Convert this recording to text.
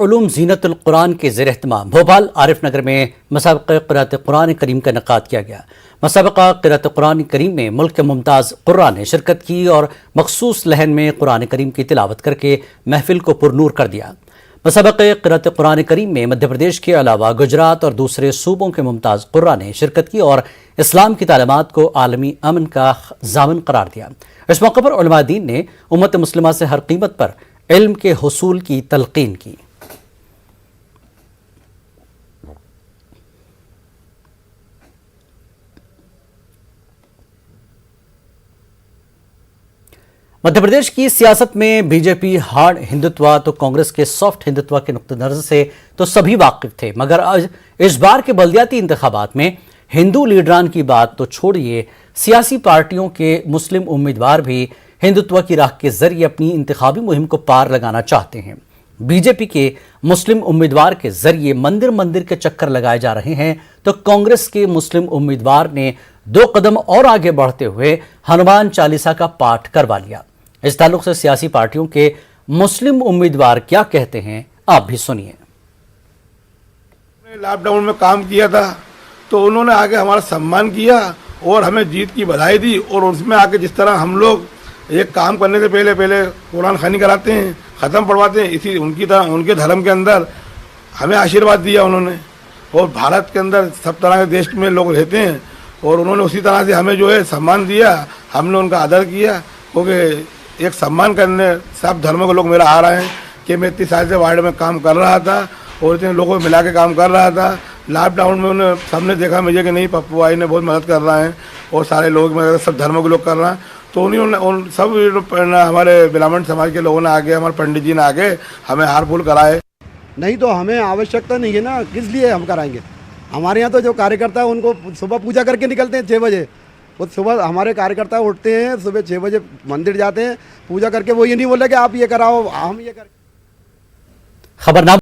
उलूम ज़ीनतुल कुरान के ज़ेर एहतमाम भोपाल आरिफ नगर में मसाबक़ा क़िराअत कुरान करीम का इनेकाद किया गया। मसाबक़ा क़िराअत कुरान करीम में मुल्क के मुमताज़ कुर्रा ने शिरकत की और मखसूस लहन में कुरान करीम की तिलावत करके महफिल को पुरनूर कर दिया। मसाबक़ा क़िराअत कुरान करीम में मध्य प्रदेश के अलावा गुजरात और दूसरे सूबों के मुमताज़ कुर्रा ने शिरकत की और इस्लाम की तालीमात को आलमी अमन का ज़ामिन करार दिया। इस मौके पर उलमा दीन ने उम्मत मुस्लिमा से हर कीमत पर इल्म के हुसूल की तलक़ीन की। मध्य प्रदेश की सियासत में बीजेपी हार्ड हिंदुत्व तो कांग्रेस के सॉफ्ट हिंदुत्व के नुक्ते नजर से तो सभी वाकिफ थे, मगर आज इस बार के बल्दियाती इंतखाबात में हिंदू लीडरान की बात तो छोड़िए, सियासी पार्टियों के मुस्लिम उम्मीदवार भी हिंदुत्व की राह के जरिए अपनी इंतखाबी मुहिम को पार लगाना चाहते हैं। बीजेपी के मुस्लिम उम्मीदवार के जरिए मंदिर मंदिर के चक्कर लगाए जा रहे हैं, तो कांग्रेस के मुस्लिम उम्मीदवार ने 2 कदम और आगे बढ़ते हुए हनुमान चालीसा का पाठ करवा लिया। इस ताल्लुक से सियासी पार्टियों के मुस्लिम उम्मीदवार क्या कहते हैं, आप भी सुनिए। लॉकडाउन में काम किया था तो उन्होंने आके हमारा सम्मान किया और हमें जीत की बधाई दी, और उसमें आके जिस तरह हम लोग एक काम करने से पहले कुरान खानी कराते हैं, ख़त्म पढ़वाते हैं, इसी उनकी तरह उनके धर्म के अंदर हमें आशीर्वाद दिया उन्होंने। और भारत के अंदर सब तरह के देश में लोग रहते हैं और उन्होंने उसी तरह से हमें जो है सम्मान दिया, हमने उनका आदर किया, क्योंकि एक सम्मान करने सब धर्मों के लोग मेरा आ रहे हैं कि मैं इतनी साल से वार्ड में काम कर रहा था और इतने लोगों को मिला के काम कर रहा था। लॉकडाउन में उन्हें सबने देखा मुझे कि नहीं, पप्पू भाई ने बहुत मदद कर रहे हैं और सारे लोग सब धर्मों के लोग कर रहे हैं, तो उन सब हमारे ब्राह्मण समाज के लोगों ने आगे, हमारे पंडित जी ने आगे हमें हार फूल कराए। नहीं तो हमें आवश्यकता नहीं है ना, किस लिए हम कराएंगे। हमारे यहाँ तो जो कार्यकर्ता है उनको सुबह पूजा करके निकलते हैं 6 बजे। वो सुबह हमारे कार्यकर्ता उठते हैं, सुबह 6 बजे मंदिर जाते हैं, पूजा करके। वो ये नहीं बोले कि आप ये कराओ, हम ये करें। खबरनामा